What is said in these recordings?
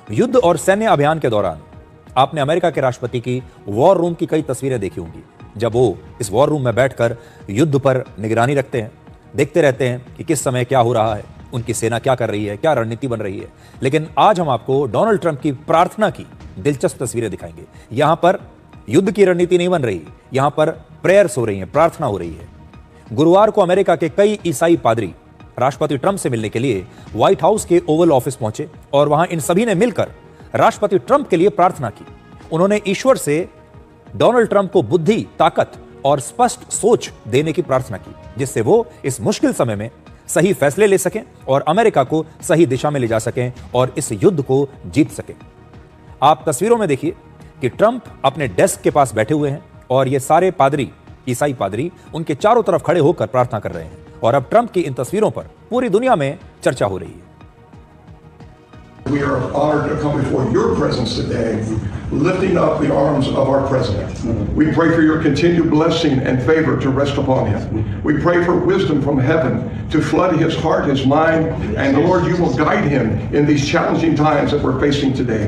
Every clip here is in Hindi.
युद्ध और सैन्य अभियान के दौरान आपने अमेरिका के राष्ट्रपति की वॉर रूम की कई तस्वीरें देखी होंगी, जब वो इस वॉर रूम में बैठकर युद्ध पर निगरानी रखते हैं, देखते रहते हैं कि किस समय क्या हो रहा है, उनकी सेना क्या कर रही है, क्या रणनीति बन रही है। लेकिन आज हम आपको डोनाल्ड ट्रंप की प्रार्थना की दिलचस्प तस्वीरें दिखाएंगे। यहां पर युद्ध की रणनीति नहीं बन रही, यहां पर प्रेयर्स हो रही हैं, प्रार्थना हो रही है। गुरुवार को अमेरिका के कई ईसाई पादरी राष्ट्रपति ट्रंप से मिलने के लिए व्हाइट हाउस के ओवल ऑफिस पहुंचे और वहां इन सभी ने मिलकर राष्ट्रपति ट्रंप के लिए प्रार्थना की। उन्होंने ईश्वर से डोनाल्ड ट्रंप को बुद्धि, ताकत और स्पष्ट सोच देने की प्रार्थना की, जिससे वो इस मुश्किल समय में सही फैसले ले सकें और अमेरिका को सही दिशा में ले जा सकें और इस युद्ध को जीत सकें। आप तस्वीरों में देखिए कि ट्रंप अपने डेस्क के पास बैठे हुए हैं और ये सारे पादरी, ईसाई पादरी, उनके चारों तरफ खड़े होकर प्रार्थना कर रहे हैं। और अब ट्रंप की इन तस्वीरों पर पूरी दुनिया में चर्चा हो रही है। We are honored to come before your presence today, lifting up the arms of our president. We pray for your continued blessing and favor to rest upon him. We pray for wisdom from heaven to flood his heart, his mind, and Lord, you will guide him in these challenging times that we're facing today.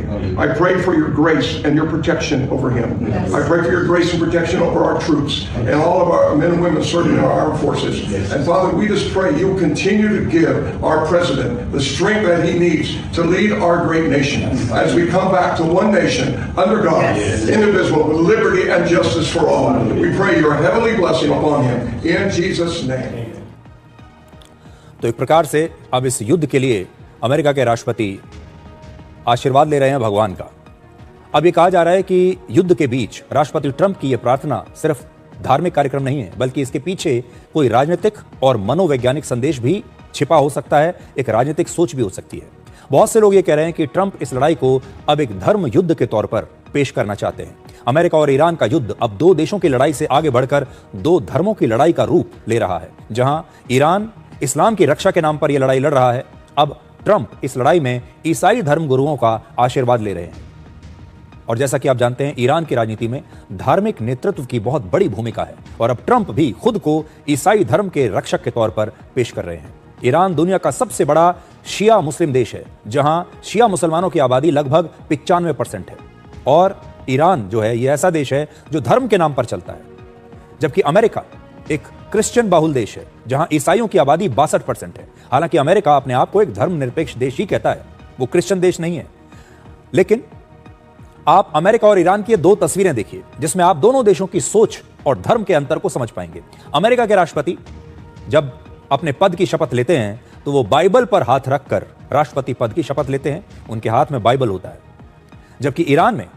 I pray for your grace and your protection over him. I pray for your grace and protection over our troops and all of our men and women serving in our armed forces. And Father, we just pray you'll continue to give our president the strength that he needs to lead our great nation as we come back to one nation under God, indivisible, with liberty and justice for all. We pray your heavenly blessing upon him in Jesus' name. तो एक प्रकार से अब इस युद्ध के लिए अमेरिका के राष्ट्रपति आशीर्वाद ले रहे हैं भगवान का। अब ये कहा जा रहा है कि युद्ध के बीच राष्ट्रपति ट्रंप की यह प्रार्थना सिर्फ धार्मिक कार्यक्रम नहीं है, बल्कि इसके पीछे कोई राजनीतिक और मनोवैज्ञानिक संदेश भी छिपा हो सकता है, एक राजनीतिक सोच भी हो सकती है। बहुत से लोग ये कह रहे हैं कि ट्रंप इस लड़ाई को अब एक धर्म युद्ध के तौर पर पेश करना चाहते हैं। अमेरिका और ईरान का युद्ध अब दो देशों की लड़ाई से आगे बढ़कर दो धर्मों की लड़ाई का रूप ले रहा है। जहां ईरान इस्लाम की रक्षा के नाम पर यह लड़ाई लड़ रहा है, अब ट्रंप इस लड़ाई में ईसाई धर्म गुरुओं का आशीर्वाद ले रहे हैं। और जैसा कि आप जानते हैं, ईरान की राजनीति में धार्मिक नेतृत्व की बहुत बड़ी भूमिका है और अब ट्रंप भी खुद को ईसाई धर्म के रक्षक के तौर पर पेश कर रहे हैं। ईरान दुनिया का सबसे बड़ा शिया मुस्लिम देश है, जहां शिया मुसलमानों की आबादी लगभग 95% है। और ईरान जो है, यह ऐसा देश है जो धर्म के नाम पर चलता है, जबकि अमेरिका एक क्रिश्चियन बाहुल देश है, जहां ईसाइयों की आबादी 62% है। हालांकि अमेरिका अपने आप को एक धर्मनिरपेक्ष देश ही कहता है, वो क्रिश्चियन देश नहीं है। लेकिन आप अमेरिका और ईरान की दो तस्वीरें देखिए, जिसमें आप दोनों देशों की सोच और धर्म के अंतर को समझ पाएंगे। अमेरिका के राष्ट्रपति जब अपने पद की शपथ लेते हैं तो वो बाइबल पर हाथ रखकर राष्ट्रपति पद की शपथ लेते हैं, उनके हाथ में बाइबल होता है। जबकि ईरान में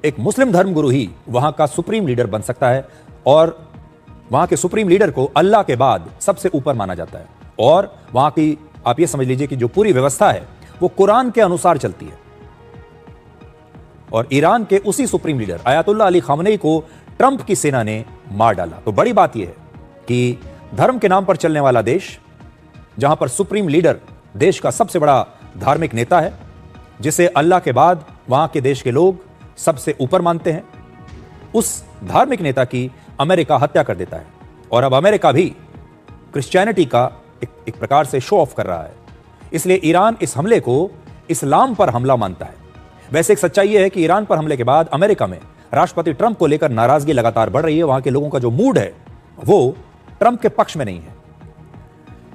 एक मुस्लिम धर्मगुरु ही वहां का सुप्रीम लीडर बन सकता है और वहां के सुप्रीम लीडर को अल्लाह के बाद सबसे ऊपर माना जाता है। और वहां की आप ये समझ लीजिए कि जो पूरी व्यवस्था है वो कुरान के अनुसार चलती है। और ईरान के उसी supreme leader Ayatollah Ali Khamenei को ट्रंप की सेना ने मार डाला। तो बड़ी बात यह है कि धर्म के नाम पर चलने वाला देश, जहां पर सुप्रीम लीडर देश का सबसे बड़ा धार्मिक नेता है, जिसे अल्लाह के बाद वहां के देश के लोग सबसे ऊपर मानते हैं, उस धार्मिक नेता की अमेरिका हत्या कर देता है। और अब अमेरिका भी क्रिश्चियनिटी का एक प्रकार से शो ऑफ कर रहा है। इसलिए ईरान इस हमले को इस्लाम पर हमला मानता है। वैसे एक सच्चाई यह है कि ईरान पर हमले के बाद अमेरिका में राष्ट्रपति ट्रंप को लेकर नाराजगी लगातार बढ़ रही है। वहां के लोगों का जो मूड है वो ट्रंप के पक्ष में नहीं है।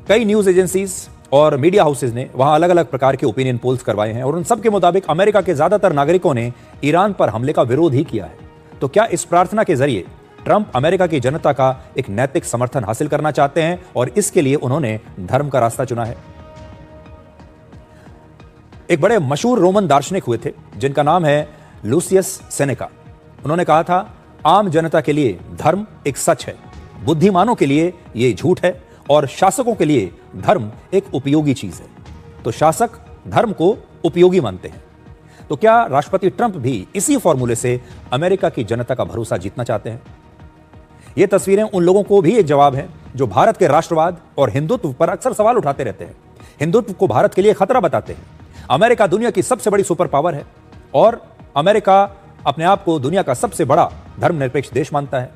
कई न्यूज एजेंसीज और मीडिया हाउसेज ने वहां अलग अलग प्रकार के ओपिनियन पोल्स करवाए हैं और उन सब के मुताबिक अमेरिका के ज्यादातर नागरिकों ने ईरान पर हमले का विरोध ही किया है। तो क्या इस प्रार्थना के जरिए ट्रंप अमेरिका की जनता का एक नैतिक समर्थन हासिल करना चाहते हैं और इसके लिए उन्होंने धर्म का रास्ता चुना है? एक बड़े मशहूर रोमन दार्शनिक हुए थे जिनका नाम है लूसियस सेनेका। उन्होंने कहा था, आम जनता के लिए धर्म एक सच है, बुद्धिमानों के लिए यह झूठ है और शासकों के लिए धर्म एक उपयोगी चीज है। तो शासक धर्म को उपयोगी मानते हैं। तो क्या राष्ट्रपति ट्रंप भी इसी फॉर्मूले से अमेरिका की जनता का भरोसा जीतना चाहते हैं? ये तस्वीरें उन लोगों को भी एक जवाब है जो भारत के राष्ट्रवाद और हिंदुत्व पर अक्सर सवाल उठाते रहते हैं, हिंदुत्व को भारत के लिए खतरा बताते हैं। अमेरिका दुनिया की सबसे बड़ी सुपर पावर है और अमेरिका अपने आप को दुनिया का सबसे बड़ा धर्मनिरपेक्ष देश मानता है,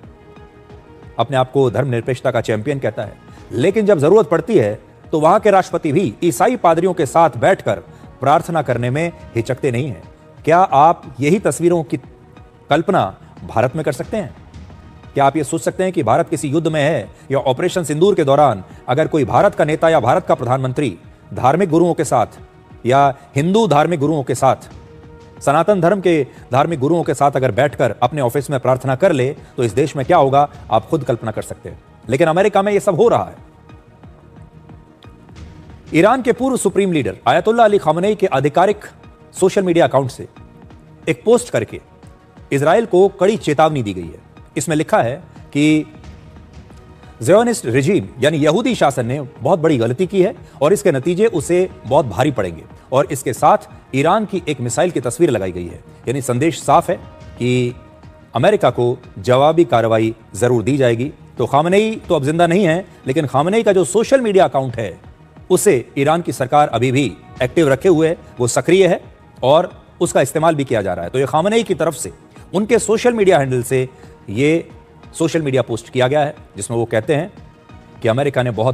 अपने आप को धर्मनिरपेक्षता का चैंपियन कहता है। लेकिन जब जरूरत पड़ती है तो वहां के राष्ट्रपति भी ईसाई पादरियों के साथ बैठकर प्रार्थना करने में हिचकते नहीं हैं। क्या आप यही तस्वीरों की कल्पना भारत में कर सकते हैं? क्या आप ये सोच सकते हैं कि भारत किसी युद्ध में है या ऑपरेशन सिंदूर के दौरान अगर कोई भारत का नेता या भारत का प्रधानमंत्री धार्मिक गुरुओं के साथ या हिंदू धार्मिक गुरुओं के साथ, सनातन धर्म के धार्मिक गुरुओं के साथ अगर बैठकर अपने ऑफिस में प्रार्थना कर ले तो इस देश में क्या होगा आप खुद कल्पना कर सकते हैं। लेकिन अमेरिका में यह सब हो रहा है। ईरान के पूर्व supreme leader Ayatollah Ali Khamenei के आधिकारिक सोशल मीडिया अकाउंट से एक पोस्ट करके इजराइल को कड़ी चेतावनी दी गई है। इसमें लिखा है कि ज़ियोनिस्ट रिजीम यानी यहूदी शासन ने बहुत बड़ी गलती की है और इसके नतीजे उसे बहुत भारी पड़ेंगे। और इसके साथ ईरान की एक मिसाइल की तस्वीर लगाई गई है। यानी संदेश साफ है कि अमेरिका को जवाबी कार्रवाई जरूर दी जाएगी। तो खामनेई तो अब जिंदा नहीं है, लेकिन खामनेई का जो सोशल मीडिया अकाउंट है उसे ईरान की सरकार अभी भी एक्टिव रखे हुए है, वो सक्रिय है और उसका इस्तेमाल भी किया जा रहा है। तो ये खामनेई की तरफ से उनके सोशल मीडिया हैंडल से ये सोशल मीडिया पोस्ट किया गया है जिसमें वो कहते हैं कि अमेरिका ने बहुत